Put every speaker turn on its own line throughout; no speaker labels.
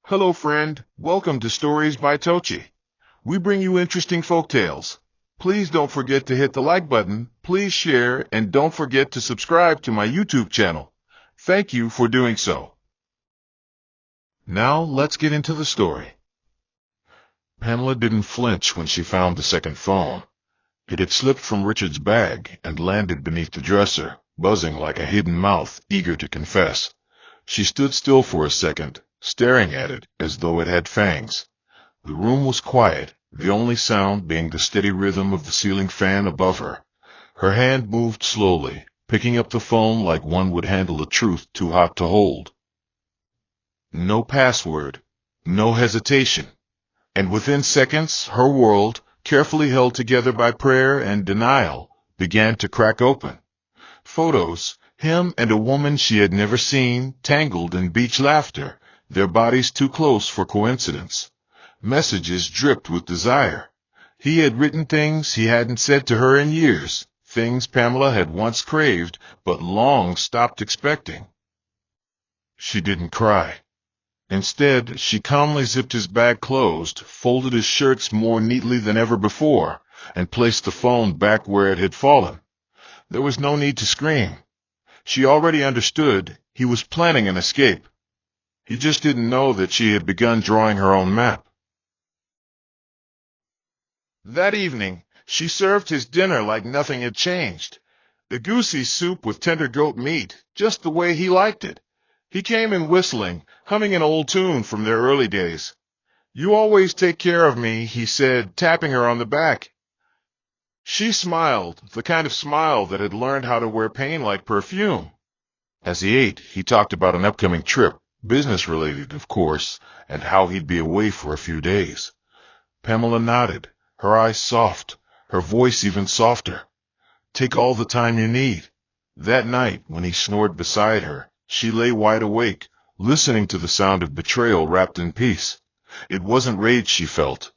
Hello friend, welcome to Stories by Tochi. We bring you interesting folktales. Please don't forget to hit the like button, please share, and don't forget to subscribe to my YouTube channel. Thank you for doing so. Now let's get into the story. Pamela didn't flinch when she found the second phone. It had slipped from Richard's bag and landed beneath the dresser, buzzing like a hidden mouth, eager to confess. She stood still for a second, staring at it as though it had fangs. The room was quiet, the only sound being the steady rhythm of the ceiling fan above her. Her hand moved slowly, picking up the phone like one would handle a truth too hot to hold. No password, no hesitation. And within seconds, her world, carefully held together by prayer and denial, began to crack open. Photos, him and a woman she had never seen, tangled in beach laughter, their bodies too close for coincidence. Messages dripped with desire. He had written things he hadn't said to her in years, things Pamela had once craved but long stopped expecting. She didn't cry. Instead, she calmly zipped his bag closed, folded his shirts more neatly than ever before, and placed the phone back where it had fallen. There was no need to scream. She already understood he was planning an escape. He just didn't know that she had begun drawing her own map. That evening, she served his dinner like nothing had changed. The goosey soup with tender goat meat, just the way he liked it. He came in whistling, humming an old tune from their early days. "You always take care of me," he said, tapping her on the back. She smiled, the kind of smile that had learned how to wear pain like perfume. As he ate, he talked about an upcoming trip, business-related, of course, and how he'd be away for a few days. Pamela nodded, her eyes soft, her voice even softer. "Take all the time you need." That night, when he snored beside her, she lay wide awake, listening to the sound of betrayal wrapped in peace. It wasn't rage she felt.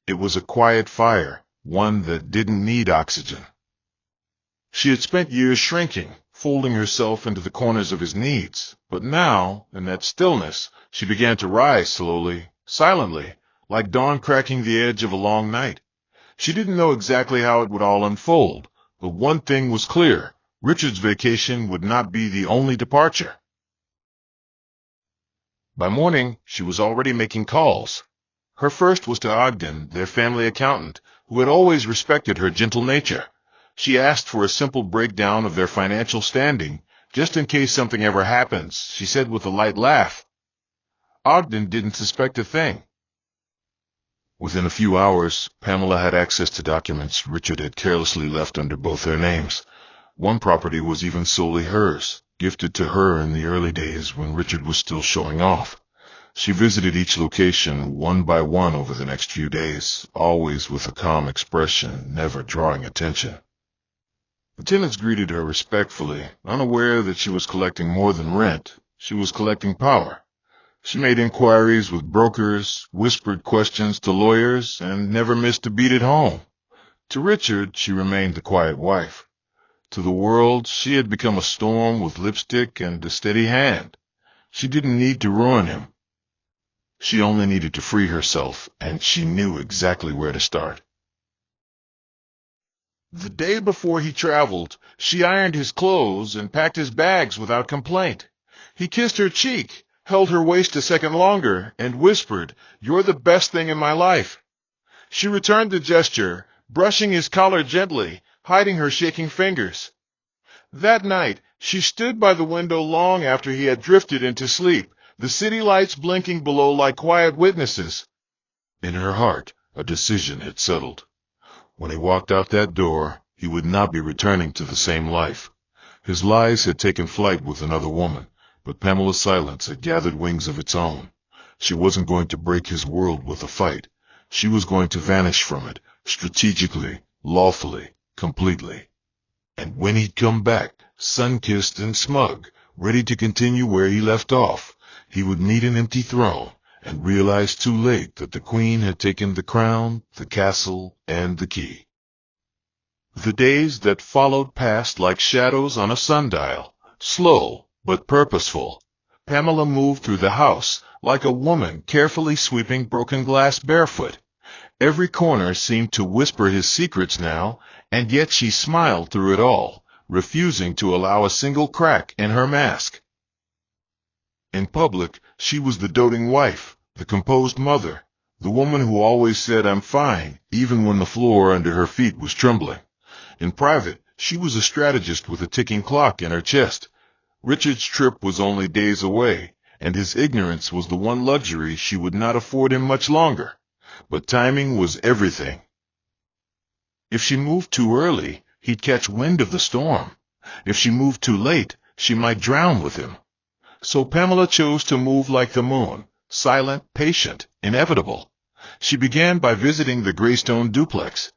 It was a quiet fire, one that didn't need oxygen. She had spent years shrinking, folding herself into the corners of his needs, but now, in that stillness, she began to rise slowly, silently, like dawn cracking the edge of a long night. She didn't know exactly how it would all unfold, but one thing was clear. Richard's vacation would not be the only departure. By morning, she was already making calls. Her first was to Ogden, their family accountant, who had always respected her gentle nature. She asked for a simple breakdown of their financial standing, just in case something ever happens, she said with a light laugh. Ogden didn't suspect a thing. Within a few hours, Pamela had access to documents Richard had carelessly left under both their names. One property was even solely hers, gifted to her in the early days when Richard was still showing off. She visited each location one by one over the next few days, always with a calm expression, never drawing attention. The tenants greeted her respectfully, unaware that she was collecting more than rent. She was collecting power. She made inquiries with brokers, whispered questions to lawyers, and never missed a beat at home. To Richard, she remained the quiet wife. To the world, she had become a storm with lipstick and a steady hand. She didn't need to ruin him. She only needed to free herself, and she knew exactly where to start. The day before he traveled, she ironed his clothes and packed his bags without complaint. He kissed her cheek, held her waist a second longer, and whispered, "You're the best thing in my life." She returned the gesture, brushing his collar gently, hiding her shaking fingers. That night, she stood by the window long after he had drifted into sleep, the city lights blinking below like quiet witnesses. In her heart, a decision had settled. When he walked out that door, he would not be returning to the same life. His lies had taken flight with another woman, but Pamela's silence had gathered wings of its own. She wasn't going to break his world with a fight. She was going to vanish from it, strategically, lawfully, completely. And when he'd come back, sun-kissed and smug, ready to continue where he left off, he would meet an empty throne and realize too late that the queen had taken the crown, the castle, and the key. The days that followed passed like shadows on a sundial, slow but purposeful. Pamela moved through the house, like a woman carefully sweeping broken glass barefoot. Every corner seemed to whisper his secrets now, and yet she smiled through it all, refusing to allow a single crack in her mask. In public, she was the doting wife, the composed mother, the woman who always said, "I'm fine," even when the floor under her feet was trembling. In private, she was a strategist with a ticking clock in her chest. Richard's trip was only days away, and his ignorance was the one luxury she would not afford him much longer. But timing was everything. If she moved too early, he'd catch wind of the storm. If she moved too late, she might drown with him. So Pamela chose to move like the moon, silent, patient, inevitable. She began by visiting the Greystone duplex.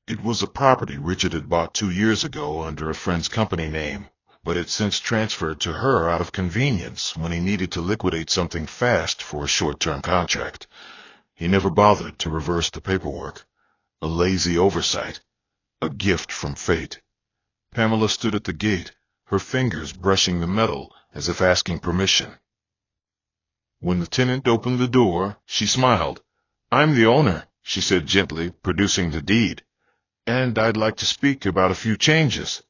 It was a property Richard had bought 2 years ago under a friend's company name, but had since transferred to her out of convenience when he needed to liquidate something fast for a short-term contract. He never bothered to reverse the paperwork. A lazy oversight. A gift from fate. Pamela stood at the gate, her fingers brushing the metal as if asking permission. When the tenant opened the door, she smiled. "I'm the owner," she said gently, producing the deed. "And I'd like to speak about a few changes."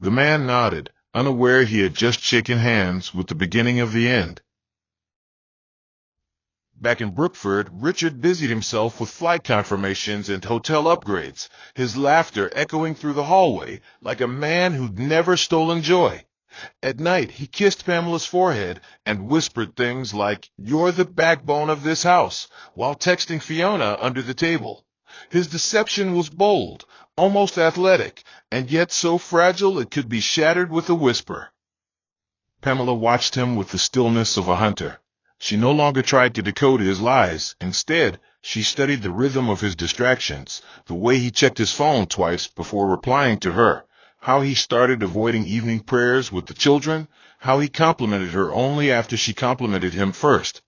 The man nodded, unaware he had just shaken hands with the beginning of the end. Back in Brookford, Richard busied himself with flight confirmations and hotel upgrades, his laughter echoing through the hallway like a man who'd never stolen joy. At night, he kissed Pamela's forehead and whispered things like, "You're the backbone of this house," while texting Fiona under the table. His deception was bold, almost athletic, and yet so fragile it could be shattered with a whisper. Pamela watched him with the stillness of a hunter. She no longer tried to decode his lies. Instead, she studied the rhythm of his distractions, the way he checked his phone twice before replying to her, how he started avoiding evening prayers with the children, how he complimented her only after she complimented him first.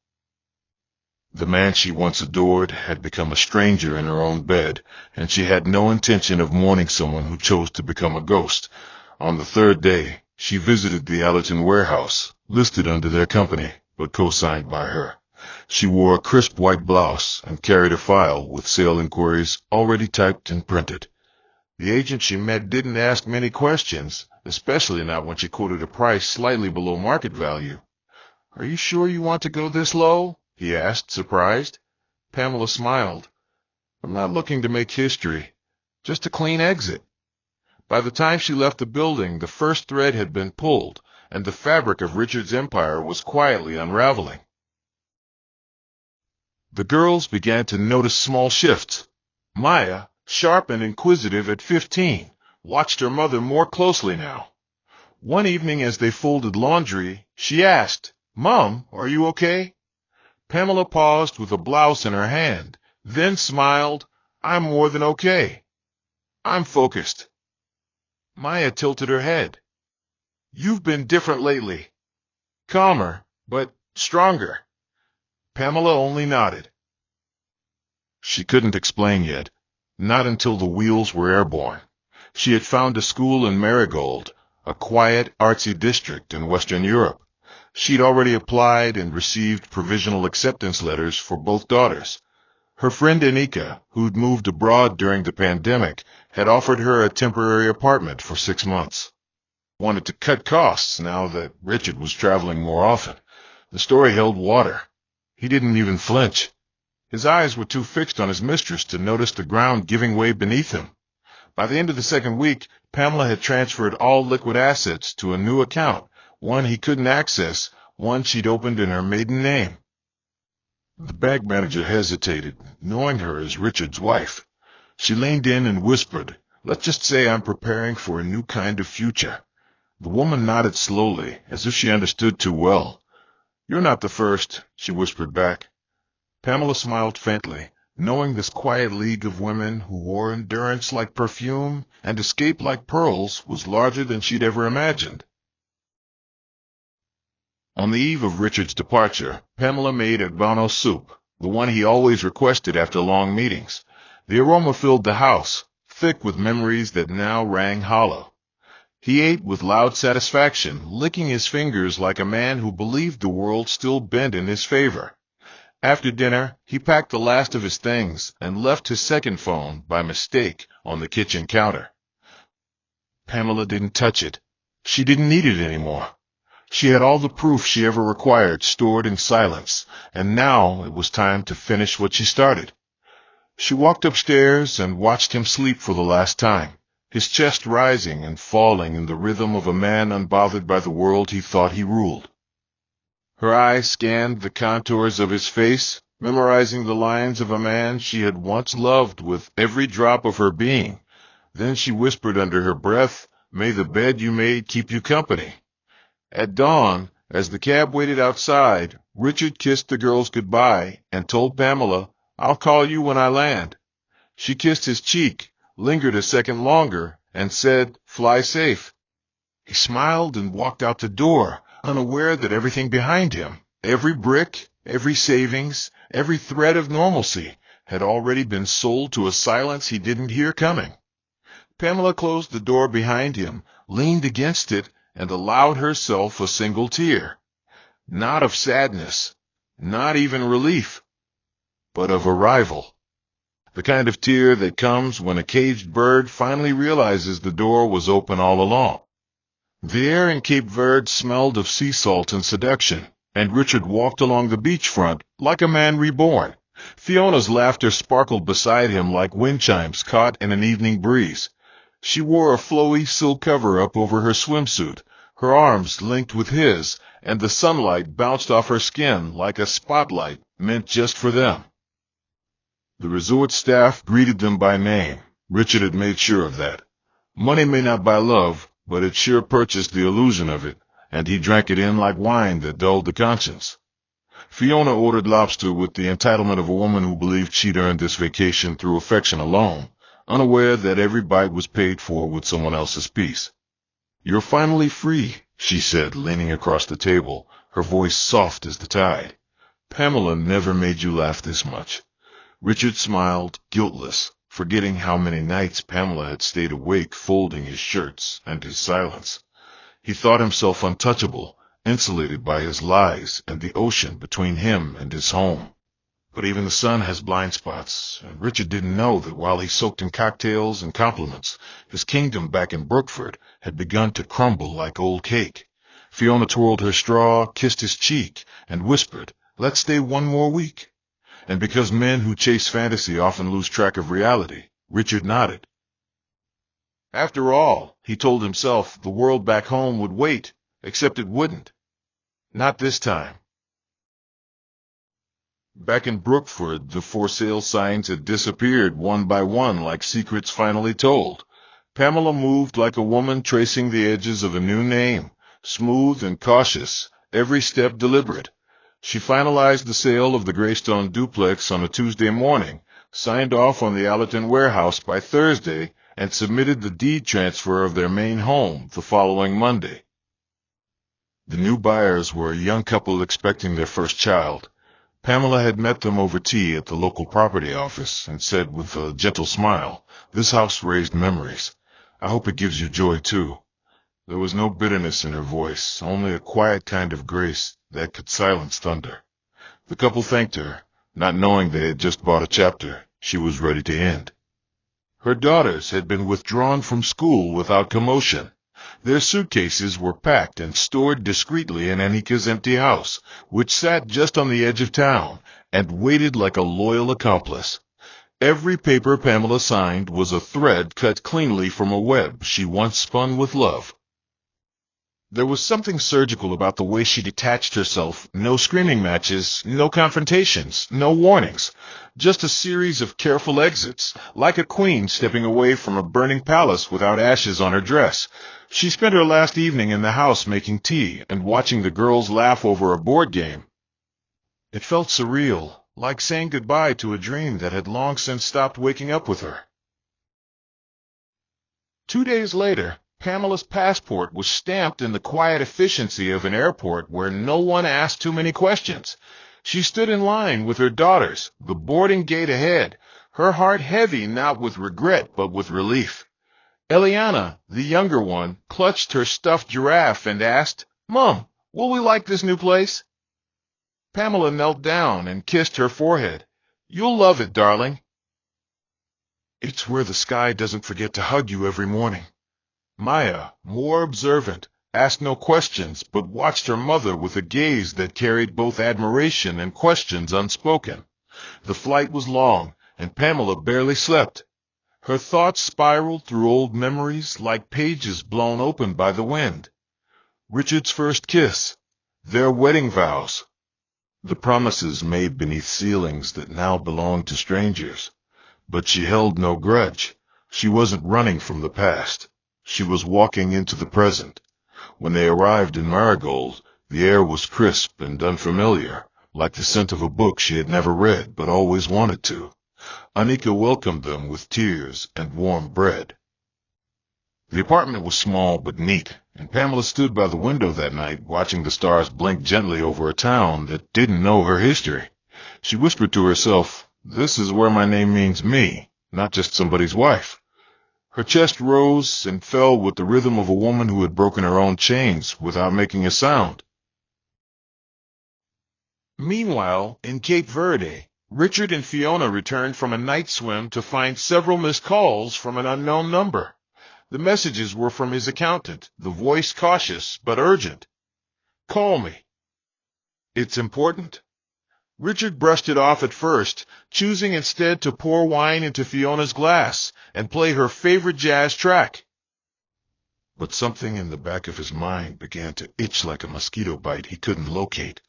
The man she once adored had become a stranger in her own bed, and she had no intention of mourning someone who chose to become a ghost. On the third day, she visited the Allerton warehouse, listed under their company, but co-signed by her. She wore a crisp white blouse and carried a file with sale inquiries already typed and printed. The agent she met didn't ask many questions, especially not when she quoted a price slightly below market value. "Are you sure you want to go this low?" he asked, surprised. Pamela smiled. "I'm not looking to make history, just a clean exit." By the time she left the building, the first thread had been pulled, and the fabric of Richard's empire was quietly unraveling. The girls began to notice small shifts. Maya, sharp and inquisitive at 15, watched her mother more closely now. One evening as they folded laundry, she asked, "Mom, are you okay?" Pamela paused with a blouse in her hand, then smiled. "I'm more than okay. I'm focused." Maya tilted her head. "You've been different lately. Calmer, but stronger." Pamela only nodded. She couldn't explain yet, not until the wheels were airborne. She had found a school in Marigold, a quiet, artsy district in Western Europe. She'd already applied and received provisional acceptance letters for both daughters. Her friend Anika, who'd moved abroad during the pandemic, had offered her a temporary apartment for 6 months. Wanted to cut costs now that Richard was traveling more often. The story held water. He didn't even flinch. His eyes were too fixed on his mistress to notice the ground giving way beneath him. By the end of the second week, Pamela had transferred all liquid assets to a new account, one he couldn't access, one she'd opened in her maiden name. The bank manager hesitated, knowing her as Richard's wife. She leaned in and whispered, "Let's just say I'm preparing for a new kind of future." The woman nodded slowly, as if she understood too well. "You're not the first," she whispered back. Pamela smiled faintly, knowing this quiet league of women who wore endurance like perfume and escape like pearls was larger than she'd ever imagined. On the eve of Richard's departure, Pamela made Agbano soup, the one he always requested after long meetings. The aroma filled the house, thick with memories that now rang hollow. He ate with loud satisfaction, licking his fingers like a man who believed the world still bent in his favor. After dinner, he packed the last of his things and left his second phone, by mistake, on the kitchen counter. Pamela didn't touch it. She didn't need it anymore. She had all the proof she ever required stored in silence, and now it was time to finish what she started. She walked upstairs and watched him sleep for the last time, his chest rising and falling in the rhythm of a man unbothered by the world he thought he ruled. Her eyes scanned the contours of his face, memorizing the lines of a man she had once loved with every drop of her being. Then she whispered under her breath, "May the bed you made keep you company." At dawn, as the cab waited outside, Richard kissed the girls goodbye and told Pamela, "I'll call you when I land." She kissed his cheek, lingered a second longer, and said, "Fly safe." He smiled and walked out the door, unaware that everything behind him, every brick, every savings, every thread of normalcy, had already been sold to a silence he didn't hear coming. Pamela closed the door behind him, leaned against it, and allowed herself a single tear. Not of sadness, not even relief, but of arrival. The kind of tear that comes when a caged bird finally realizes the door was open all along. The air in Cape Verde smelled of sea salt and seduction, and Richard walked along the beachfront like a man reborn. Fiona's laughter sparkled beside him like wind chimes caught in an evening breeze. She wore a flowy silk cover-up over her swimsuit, her arms linked with his, and the sunlight bounced off her skin like a spotlight meant just for them. The resort staff greeted them by name. Richard had made sure of that. Money may not buy love, but it sure purchased the illusion of it, and he drank it in like wine that dulled the conscience. Fiona ordered lobster with the entitlement of a woman who believed she'd earned this vacation through affection alone, unaware that every bite was paid for with someone else's piece. "You're finally free," she said, leaning across the table, her voice soft as the tide. "Pamela never made you laugh this much." Richard smiled, guiltless, forgetting how many nights Pamela had stayed awake folding his shirts and his silence. He thought himself untouchable, insulated by his lies and the ocean between him and his home. But even the sun has blind spots, and Richard didn't know that while he soaked in cocktails and compliments, his kingdom back in Brookford had begun to crumble like old cake. Fiona twirled her straw, kissed his cheek, and whispered, "Let's stay one more week." And because men who chase fantasy often lose track of reality, Richard nodded. After all, he told himself, the world back home would wait, except it wouldn't. Not this time. Back in Brookford, the for sale signs had disappeared one by one like secrets finally told. Pamela moved like a woman tracing the edges of a new name, smooth and cautious, every step deliberate. She finalized the sale of the Greystone duplex on a Tuesday morning, signed off on the Allerton warehouse by Thursday, and submitted the deed transfer of their main home the following Monday. The new buyers were a young couple expecting their first child. Pamela had met them over tea at the local property office and said with a gentle smile, "This house raised memories. I hope it gives you joy too." There was no bitterness in her voice, only a quiet kind of grace that could silence thunder. The couple thanked her, not knowing they had just bought a chapter she was ready to end. Her daughters had been withdrawn from school without commotion. Their suitcases were packed and stored discreetly in Anika's empty house, which sat just on the edge of town, and waited like a loyal accomplice. Every paper Pamela signed was a thread cut cleanly from a web she once spun with love. There was something surgical about the way she detached herself. No screaming matches, no confrontations, no warnings. Just a series of careful exits, like a queen stepping away from a burning palace without ashes on her dress. She spent her last evening in the house making tea and watching the girls laugh over a board game. It felt surreal, like saying goodbye to a dream that had long since stopped waking up with her. 2 days later, Pamela's passport was stamped in the quiet efficiency of an airport where no one asked too many questions. She stood in line with her daughters, the boarding gate ahead, her heart heavy not with regret but with relief. Eliana, the younger one, clutched her stuffed giraffe and asked, "Mom, will we like this new place?" Pamela knelt down and kissed her forehead. "You'll love it, darling." "It's where the sky doesn't forget to hug you every morning." Maya, more observant, asked no questions but watched her mother with a gaze that carried both admiration and questions unspoken. The flight was long, and Pamela barely slept. Her thoughts spiraled through old memories like pages blown open by the wind. Richard's first kiss, their wedding vows, the promises made beneath ceilings that now belonged to strangers. But she held no grudge. She wasn't running from the past. She was walking into the present. When they arrived in Marigold, the air was crisp and unfamiliar, like the scent of a book she had never read but always wanted to. Anika welcomed them with tears and warm bread. The apartment was small but neat, and Pamela stood by the window that night watching the stars blink gently over a town that didn't know her history. She whispered to herself, "This is where my name means me, not just somebody's wife." Her chest rose and fell with the rhythm of a woman who had broken her own chains without making a sound. Meanwhile, in Cape Verde, Richard and Fiona returned from a night swim to find several missed calls from an unknown number. The messages were from his accountant, the voice cautious but urgent. "Call me." "It's important?" Richard brushed it off at first, choosing instead to pour wine into Fiona's glass and play her favorite jazz track. But something in the back of his mind began to itch like a mosquito bite he couldn't locate.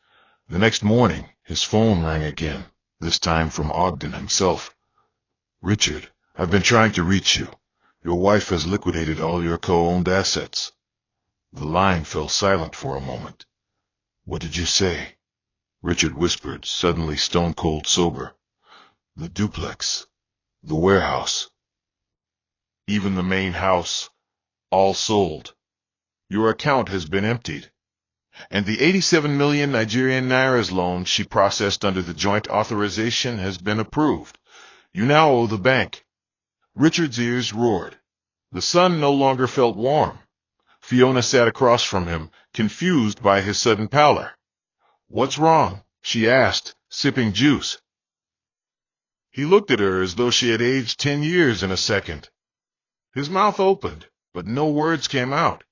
The next morning, his phone rang again, this time from Ogden himself. "Richard, I've been trying to reach you. Your wife has liquidated all your co-owned assets." The line fell silent for a moment. "What did you say?" Richard whispered, suddenly stone-cold sober. "The duplex, the warehouse, even the main house, all sold. Your account has been emptied. And the 87 million Nigerian nairas loan she processed under the joint authorization has been approved. You now owe the bank." Richard's ears roared. The sun no longer felt warm. Fiona sat across from him, confused by his sudden pallor. "What's wrong?" she asked, sipping juice. He looked at her as though she had aged 10 years in a second. His mouth opened, but no words came out.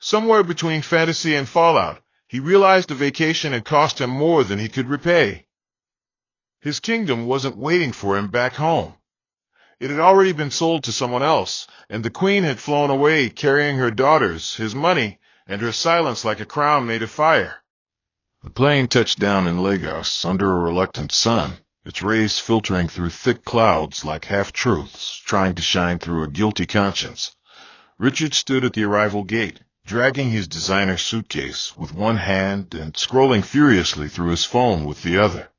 Somewhere between fantasy and fallout, he realized the vacation had cost him more than he could repay. His kingdom wasn't waiting for him back home. It had already been sold to someone else, and the queen had flown away carrying her daughters, his money, and her silence like a crown made of fire. The plane touched down in Lagos under a reluctant sun, its rays filtering through thick clouds like half-truths, trying to shine through a guilty conscience. Richard stood at the arrival gate, dragging his designer suitcase with one hand and scrolling furiously through his phone with the other.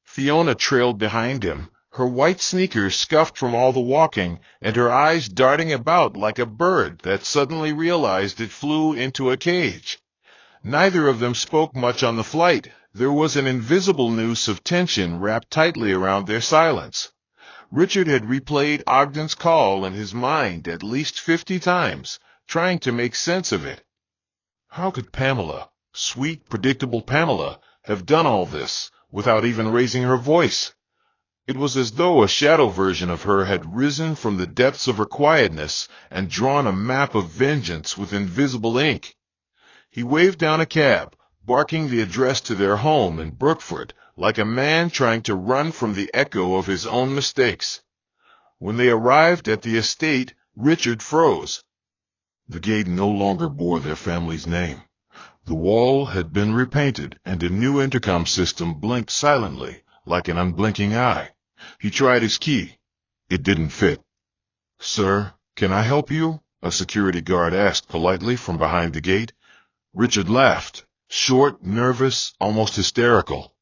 Fiona trailed behind him, her white sneakers scuffed from all the walking, and her eyes darting about like a bird that suddenly realized it flew into a cage. Neither of them spoke much on the flight. There was an invisible noose of tension wrapped tightly around their silence. Richard had replayed Ogden's call in his mind at least 50 times, trying to make sense of it. How could Pamela, sweet, predictable Pamela, have done all this without even raising her voice? It was as though a shadow version of her had risen from the depths of her quietness and drawn a map of vengeance with invisible ink. He waved down a cab, barking the address to their home in Brookford, like a man trying to run from the echo of his own mistakes. When they arrived at the estate, Richard froze. The gate no longer bore their family's name. The wall had been repainted, and a new intercom system blinked silently, like an unblinking eye. He tried his key. It didn't fit. "Sir, can I help you?" a security guard asked politely from behind the gate. Richard laughed, short, nervous, almost hysterical.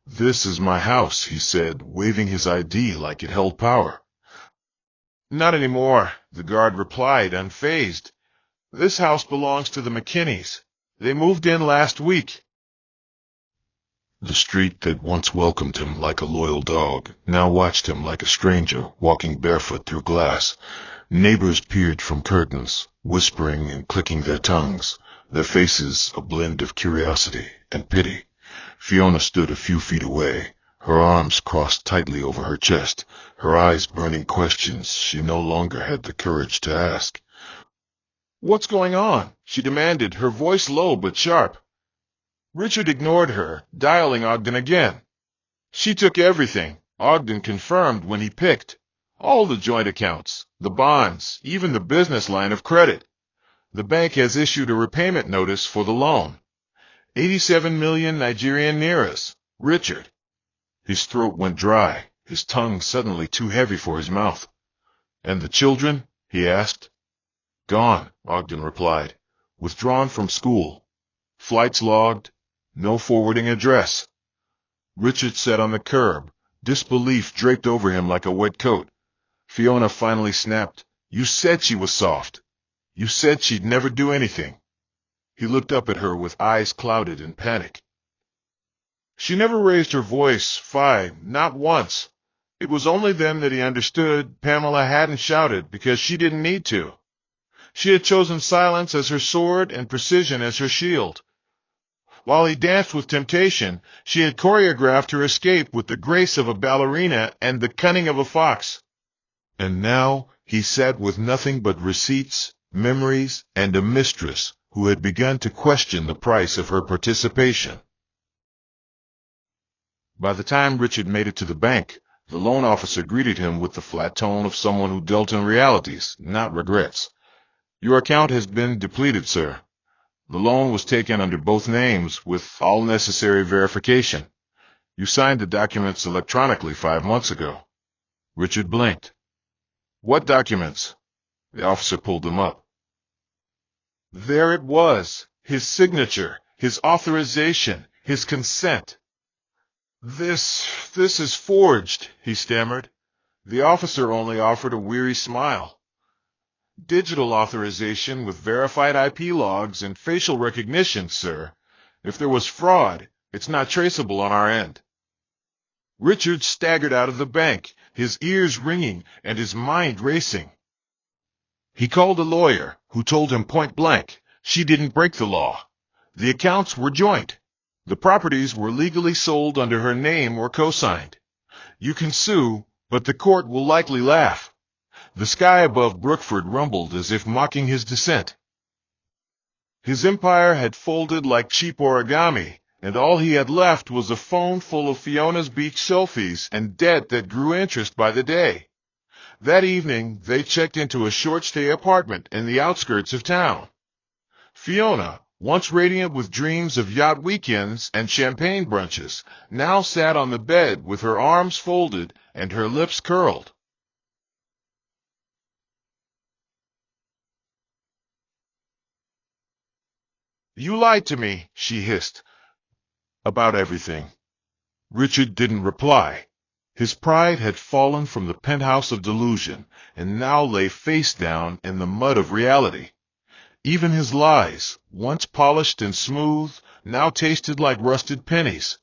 "This is my house," he said, waving his ID like it held power. "Not anymore," the guard replied, unfazed. "This house belongs to the McKinneys. They moved in last week." The street that once welcomed him like a loyal dog now watched him like a stranger walking barefoot through glass. Neighbors peered from curtains, whispering and clicking their tongues, their faces a blend of curiosity and pity. Fiona stood a few feet away, her arms crossed tightly over her chest, her eyes burning questions she no longer had the courage to ask. "What's going on?" she demanded, her voice low but sharp. Richard ignored her, dialing Ogden again. "She took everything," Ogden confirmed when he picked. "All the joint accounts, the bonds, even the business line of credit. The bank has issued a repayment notice for the loan. 87 million Nigerian nairas. Richard." His throat went dry, his tongue suddenly too heavy for his mouth. "And the children?" he asked. "Gone," Ogden replied. "Withdrawn from school. Flights logged. No forwarding address." Richard sat on the curb, disbelief draped over him like a wet coat. Fiona finally snapped, "You said she was soft. You said she'd never do anything." He looked up at her with eyes clouded in panic. "She never raised her voice, not once." It was only then that he understood Pamela hadn't shouted because she didn't need to. She had chosen silence as her sword and precision as her shield. While he danced with temptation, she had choreographed her escape with the grace of a ballerina and the cunning of a fox. And now he sat with nothing but receipts, memories, and a mistress who had begun to question the price of her participation. By the time Richard made it to the bank, the loan officer greeted him with the flat tone of someone who dealt in realities, not regrets. "Your account has been depleted, sir. The loan was taken under both names with all necessary verification. You signed the documents electronically 5 months ago." Richard blinked. "What documents?" The officer pulled them up. There it was, his signature, his authorization, his consent. This is forged," he stammered. The officer only offered a weary smile. "Digital authorization with verified IP logs and facial recognition, sir. If there was fraud, it's not traceable on our end." Richard staggered out of the bank, his ears ringing and his mind racing. He called a lawyer, who told him point blank, she didn't break the law. The accounts were joint. The properties were legally sold under her name or co-signed. You can sue, but the court will likely laugh. The sky above Brookford rumbled as if mocking his dissent. His empire had folded like cheap origami, and all he had left was a phone full of Fiona's beach selfies and debt that grew interest by the day. That evening, they checked into a short-stay apartment in the outskirts of town. Fiona, once radiant with dreams of yacht weekends and champagne brunches, now sat on the bed with her arms folded and her lips curled. "You lied to me," she hissed. "About everything." Richard didn't reply. His pride had fallen from the penthouse of delusion and now lay face down in the mud of reality. Even his lies, once polished and smooth, now tasted like rusted pennies.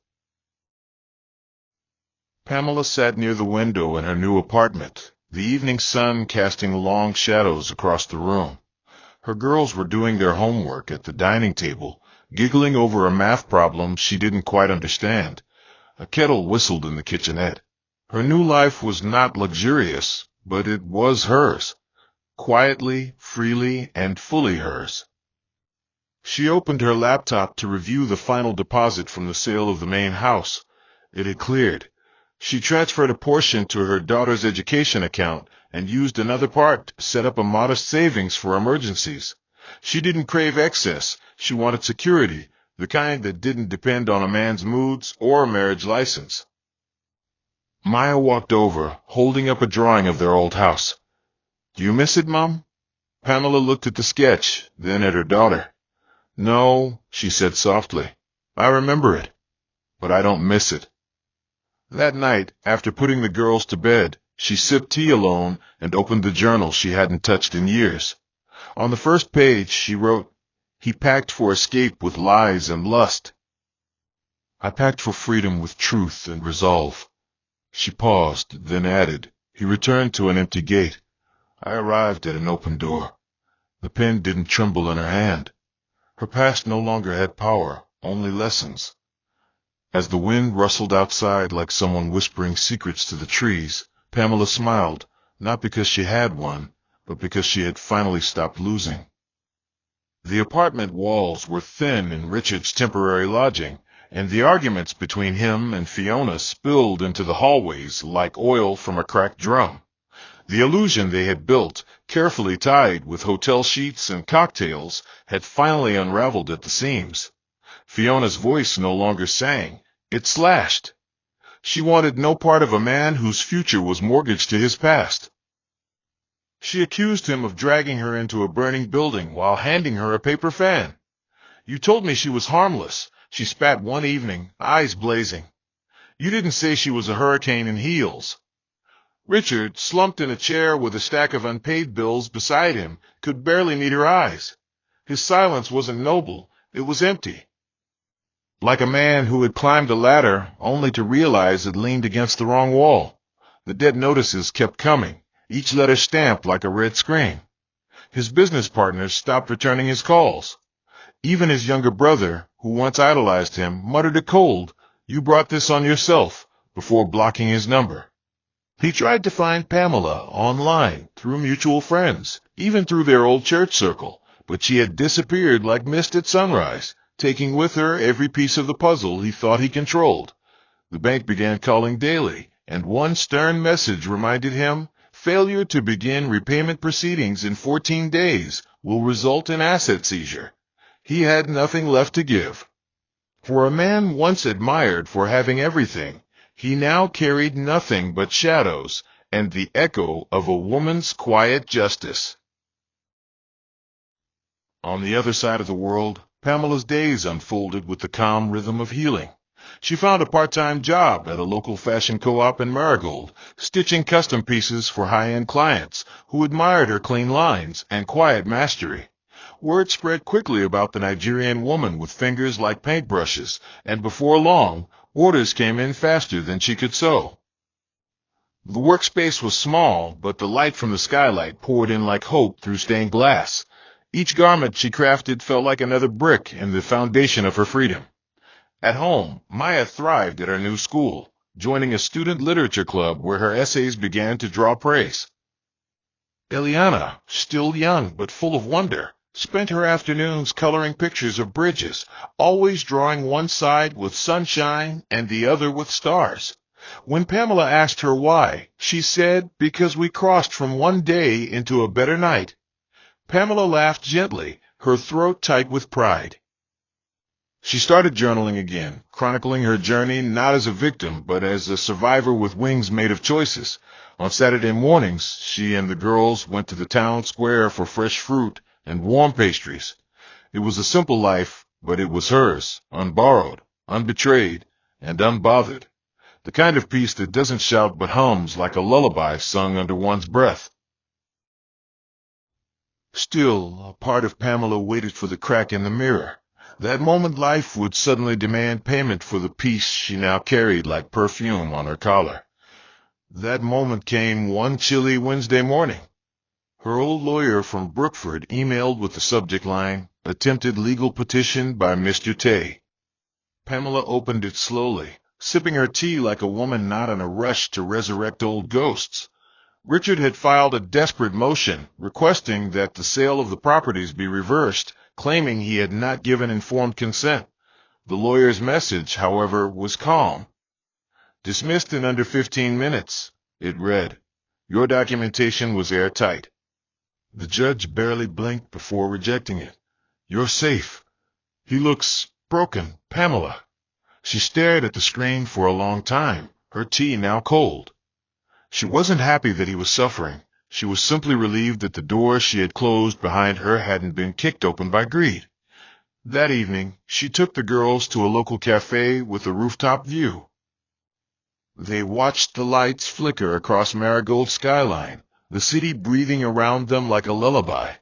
Pamela sat near the window in her new apartment, the evening sun casting long shadows across the room. Her girls were doing their homework at the dining table, giggling over a math problem she didn't quite understand. A kettle whistled in the kitchenette. Her new life was not luxurious, but it was hers. Quietly, freely, and fully hers. She opened her laptop to review the final deposit from the sale of the main house. It had cleared. She transferred a portion to her daughter's education account and used another part to set up a modest savings for emergencies. She didn't crave excess. She wanted security, the kind that didn't depend on a man's moods or a marriage license. Maya walked over, holding up a drawing of their old house. "Do you miss it, Mom?" Pamela looked at the sketch, then at her daughter. "No," she said softly. "I remember it, but I don't miss it." That night, after putting the girls to bed, she sipped tea alone and opened the journal she hadn't touched in years. On the first page, she wrote, "He packed for escape with lies and lust. I packed for freedom with truth and resolve." She paused, then added, "He returned to an empty gate. I arrived at an open door. The pen didn't tremble in her hand. Her past no longer had power, only lessons. As the wind rustled outside like someone whispering secrets to the trees, Pamela smiled, not because she had won, but because she had finally stopped losing. The apartment walls were thin in Richard's temporary lodging, and the arguments between him and Fiona spilled into the hallways like oil from a cracked drum. The illusion they had built, carefully tied with hotel sheets and cocktails, had finally unraveled at the seams. Fiona's voice no longer sang. It slashed. She wanted no part of a man whose future was mortgaged to his past. She accused him of dragging her into a burning building while handing her a paper fan. "You told me she was harmless," she spat one evening, eyes blazing. "You didn't say she was a hurricane in heels." Richard, slumped in a chair with a stack of unpaid bills beside him, could barely meet her eyes. His silence wasn't noble, it was empty. Like a man who had climbed a ladder only to realize it leaned against the wrong wall. The dead notices kept coming, each letter stamped like a red screen. His business partners stopped returning his calls. Even his younger brother, who once idolized him, muttered a cold, "You brought this on yourself," before blocking his number. He tried to find Pamela online, through mutual friends, even through their old church circle, but she had disappeared like mist at sunrise, taking with her every piece of the puzzle he thought he controlled. The bank began calling daily, and one stern message reminded him, failure to begin repayment proceedings in 14 days will result in asset seizure. He had nothing left to give. For a man once admired for having everything, he now carried nothing but shadows and the echo of a woman's quiet justice. On the other side of the world, Pamela's days unfolded with the calm rhythm of healing. She found a part-time job at a local fashion co-op in Marigold, stitching custom pieces for high-end clients who admired her clean lines and quiet mastery. Word spread quickly about the Nigerian woman with fingers like paintbrushes, and before long, orders came in faster than she could sew. The workspace was small, but the light from the skylight poured in like hope through stained glass. Each garment she crafted felt like another brick in the foundation of her freedom. At home, Maya thrived at her new school, joining a student literature club where her essays began to draw praise. Eliana, still young but full of wonder, spent her afternoons coloring pictures of bridges, always drawing one side with sunshine and the other with stars. When Pamela asked her why, she said, "Because we crossed from one day into a better night." Pamela laughed gently, her throat tight with pride. She started journaling again, chronicling her journey not as a victim, but as a survivor with wings made of choices. On Saturday mornings, she and the girls went to the town square for fresh fruit and warm pastries. It was a simple life, but it was hers, unborrowed, unbetrayed, and unbothered. The kind of peace that doesn't shout but hums like a lullaby sung under one's breath. Still, a part of Pamela waited for the crack in the mirror. That moment life would suddenly demand payment for the peace she now carried like perfume on her collar. That moment came one chilly Wednesday morning. Her old lawyer from Brookford emailed with the subject line, "Attempted legal petition by Mr. Tay." Pamela opened it slowly, sipping her tea like a woman not in a rush to resurrect old ghosts. Richard had filed a desperate motion requesting that the sale of the properties be reversed, claiming he had not given informed consent. The lawyer's message, however, was calm. "Dismissed in under 15 minutes, it read. "Your documentation was airtight." The judge barely blinked before rejecting it. "You're safe. He looks broken, Pamela." She stared at the screen for a long time, her tea now cold. She wasn't happy that he was suffering. She was simply relieved that the door she had closed behind her hadn't been kicked open by greed. That evening, she took the girls to a local cafe with a rooftop view. They watched the lights flicker across Marigold's skyline, the city breathing around them like a lullaby.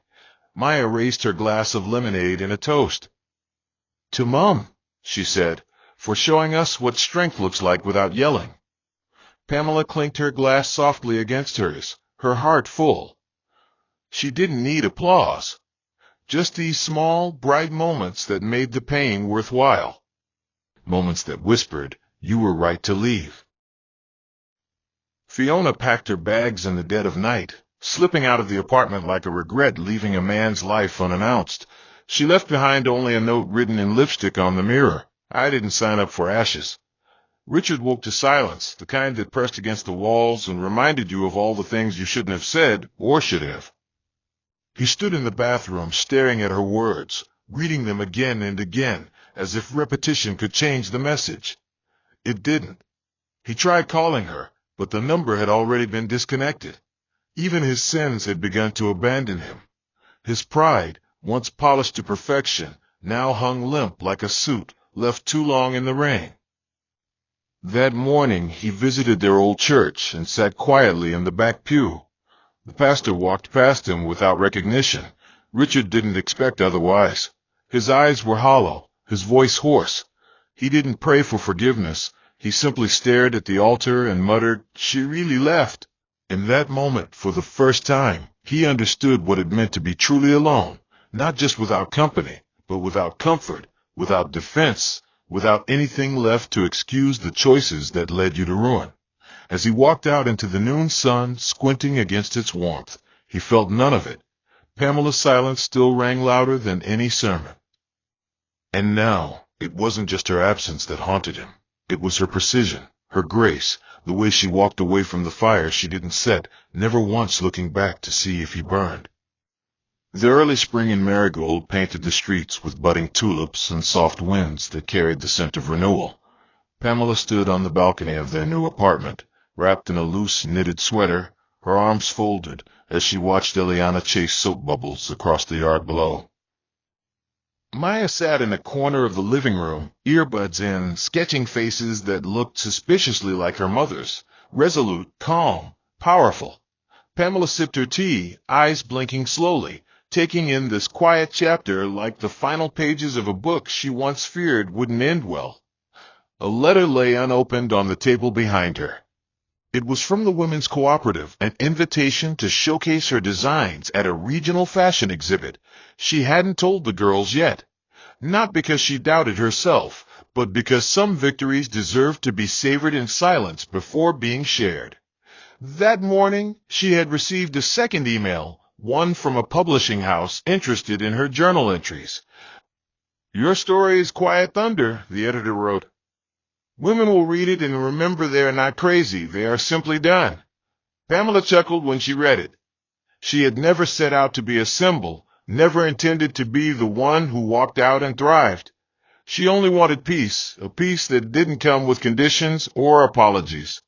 Maya raised her glass of lemonade in a toast. "To Mom," she said, "for showing us what strength looks like without yelling." Pamela clinked her glass softly against hers, her heart full. She didn't need applause. Just these small, bright moments that made the pain worthwhile. Moments that whispered, "You were right to leave." Fiona packed her bags in the dead of night, slipping out of the apartment like a regret leaving a man's life unannounced. She left behind only a note written in lipstick on the mirror. "I didn't sign up for ashes." Richard woke to silence, the kind that pressed against the walls and reminded you of all the things you shouldn't have said or should have. He stood in the bathroom staring at her words, reading them again and again, as if repetition could change the message. It didn't. He tried calling her, but the number had already been disconnected. Even his sins had begun to abandon him. His pride, once polished to perfection, now hung limp like a suit left too long in the rain. That morning he visited their old church and sat quietly in the back pew. The pastor walked past him without recognition. Richard didn't expect otherwise. His eyes were hollow, his voice hoarse. He didn't pray for forgiveness. He simply stared at the altar and muttered, "She really left." In that moment, for the first time, he understood what it meant to be truly alone, not just without company, but without comfort, without defense, without anything left to excuse the choices that led you to ruin. As he walked out into the noon sun, squinting against its warmth, he felt none of it. Pamela's silence still rang louder than any sermon. And now, it wasn't just her absence that haunted him. It was her precision, her grace, the way she walked away from the fire she didn't set, never once looking back to see if he burned. The early spring in Marigold painted the streets with budding tulips and soft winds that carried the scent of renewal. Pamela stood on the balcony of their new apartment, wrapped in a loose knitted sweater, her arms folded, as she watched Eliana chase soap bubbles across the yard below. Maya sat in a corner of the living room, earbuds in, sketching faces that looked suspiciously like her mother's, resolute, calm, powerful. Pamela sipped her tea, eyes blinking slowly, taking in this quiet chapter like the final pages of a book she once feared wouldn't end well. A letter lay unopened on the table behind her. It was from the Women's Cooperative, an invitation to showcase her designs at a regional fashion exhibit. She hadn't told the girls yet. Not because she doubted herself, but because some victories deserved to be savored in silence before being shared. That morning, she had received a second email, one from a publishing house interested in her journal entries. "Your story is quiet thunder," the editor wrote. "Women will read it and remember they are not crazy, they are simply done." Pamela chuckled when she read it. She had never set out to be a symbol, never intended to be the one who walked out and thrived. She only wanted peace, a peace that didn't come with conditions or apologies.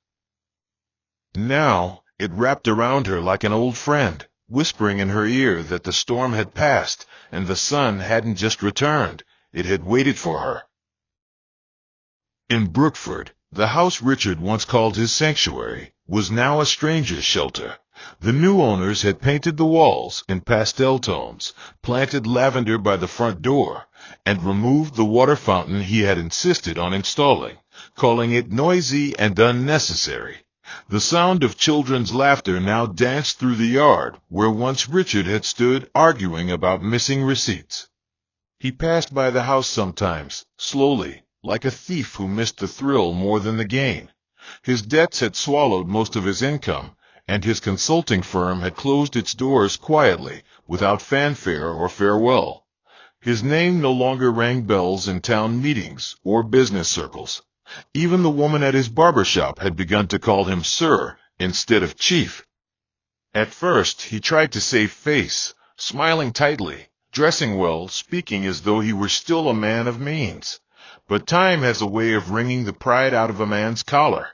Now, it wrapped around her like an old friend, whispering in her ear that the storm had passed and the sun hadn't just returned, it had waited for her. In Brookford, the house Richard once called his sanctuary was now a stranger's shelter. The new owners had painted the walls in pastel tones, planted lavender by the front door, and removed the water fountain he had insisted on installing, calling it noisy and unnecessary. The sound of children's laughter now danced through the yard where once Richard had stood arguing about missing receipts. He passed by the house sometimes, slowly, like a thief who missed the thrill more than the gain. His debts had swallowed most of his income, and his consulting firm had closed its doors quietly, without fanfare or farewell. His name no longer rang bells in town meetings or business circles. Even the woman at his barber shop had begun to call him Sir instead of Chief. At first, he tried to save face, smiling tightly, dressing well, speaking as though he were still a man of means. But time has a way of wringing the pride out of a man's collar.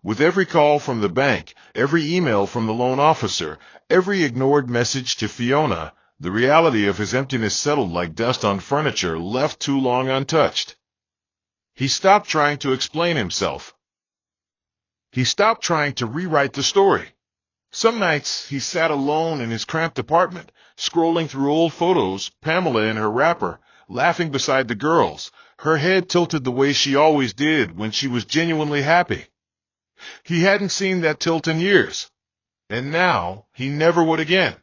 With every call from the bank, every email from the loan officer, every ignored message to Fiona, the reality of his emptiness settled like dust on furniture left too long untouched. He stopped trying to explain himself. He stopped trying to rewrite the story. Some nights he sat alone in his cramped apartment, scrolling through old photos, Pamela in her wrapper, laughing beside the girls, her head tilted the way she always did when she was genuinely happy. He hadn't seen that tilt in years, and now he never would again.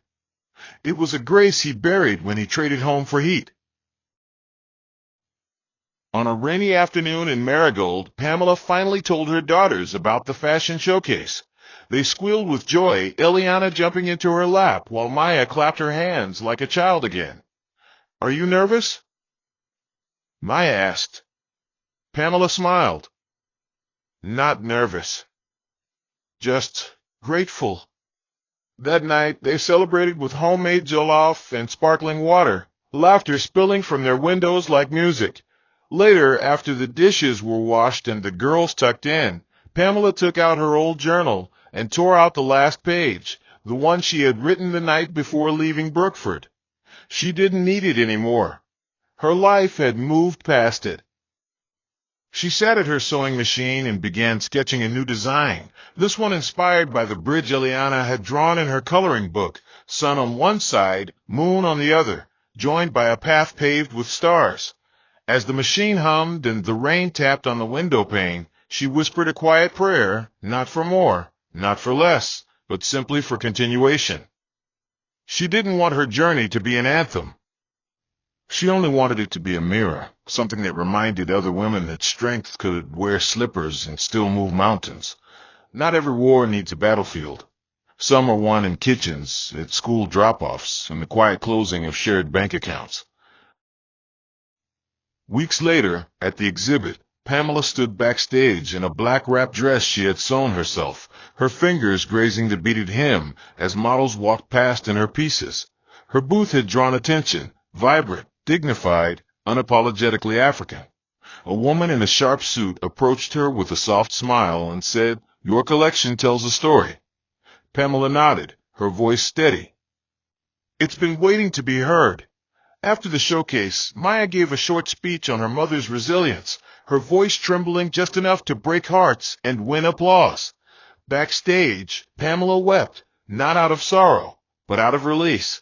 It was a grace he buried when he traded home for heat. On a rainy afternoon in Marigold, Pamela finally told her daughters about the fashion showcase. They squealed with joy, Eliana jumping into her lap while Maya clapped her hands like a child again. "Are you nervous?" Maya asked. Pamela smiled. "Not nervous. Just grateful." That night, they celebrated with homemade jollof and sparkling water, laughter spilling from their windows like music. Later, after the dishes were washed and the girls tucked in, Pamela took out her old journal and tore out the last page, the one she had written the night before leaving Brookford. She didn't need it anymore. Her life had moved past it. She sat at her sewing machine and began sketching a new design, this one inspired by the bridge Eliana had drawn in her coloring book, sun on one side, moon on the other, joined by a path paved with stars. As the machine hummed and the rain tapped on the window pane, she whispered a quiet prayer, not for more, not for less, but simply for continuation. She didn't want her journey to be an anthem. She only wanted it to be a mirror, something that reminded other women that strength could wear slippers and still move mountains. Not every war needs a battlefield. Some are won in kitchens, at school drop-offs, and the quiet closing of shared bank accounts. Weeks later, at the exhibit, Pamela stood backstage in a black wrap dress she had sewn herself, her fingers grazing the beaded hem as models walked past in her pieces. Her booth had drawn attention, vibrant, dignified, unapologetically African. A woman in a sharp suit approached her with a soft smile and said, "Your collection tells a story." Pamela nodded, her voice steady. "It's been waiting to be heard." After the showcase, Maya gave a short speech on her mother's resilience, her voice trembling just enough to break hearts and win applause. Backstage, Pamela wept, not out of sorrow, but out of release.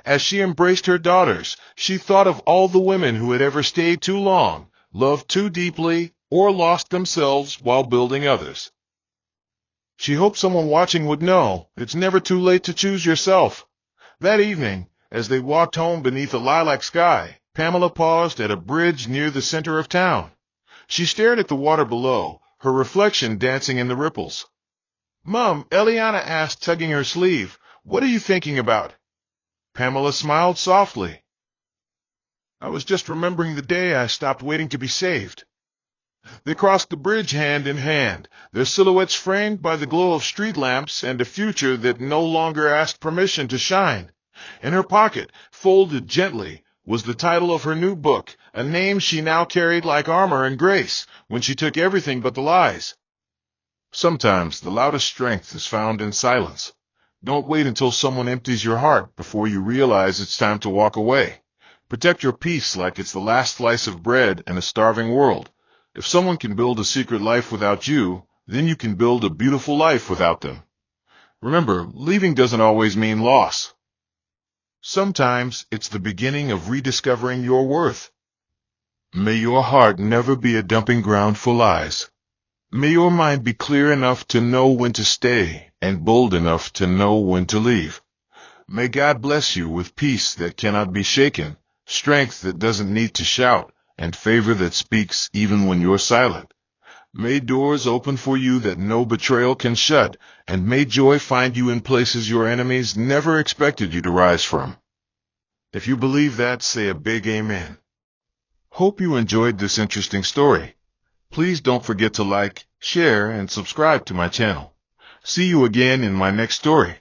As she embraced her daughters, she thought of all the women who had ever stayed too long, loved too deeply, or lost themselves while building others. She hoped someone watching would know it's never too late to choose yourself. That evening, as they walked home beneath a lilac sky, Pamela paused at a bridge near the center of town. She stared at the water below, her reflection dancing in the ripples. "Mom," Eliana asked, tugging her sleeve, "what are you thinking about?" Pamela smiled softly. "I was just remembering the day I stopped waiting to be saved." They crossed the bridge hand in hand, their silhouettes framed by the glow of street lamps and a future that no longer asked permission to shine. In her pocket, folded gently, was the title of her new book, a name she now carried like armor and grace when she took everything but the lies. Sometimes the loudest strength is found in silence. Don't wait until someone empties your heart before you realize it's time to walk away. Protect your peace like it's the last slice of bread in a starving world. If someone can build a secret life without you, then you can build a beautiful life without them. Remember, leaving doesn't always mean loss. Sometimes it's the beginning of rediscovering your worth. May your heart never be a dumping ground for lies. May your mind be clear enough to know when to stay and bold enough to know when to leave. May God bless you with peace that cannot be shaken, strength that doesn't need to shout, and favor that speaks even when you're silent. May doors open for you that no betrayal can shut, and may joy find you in places your enemies never expected you to rise from. If you believe that, say a big amen. Hope you enjoyed this interesting story. Please don't forget to like, share, and subscribe to my channel. See you again in my next story.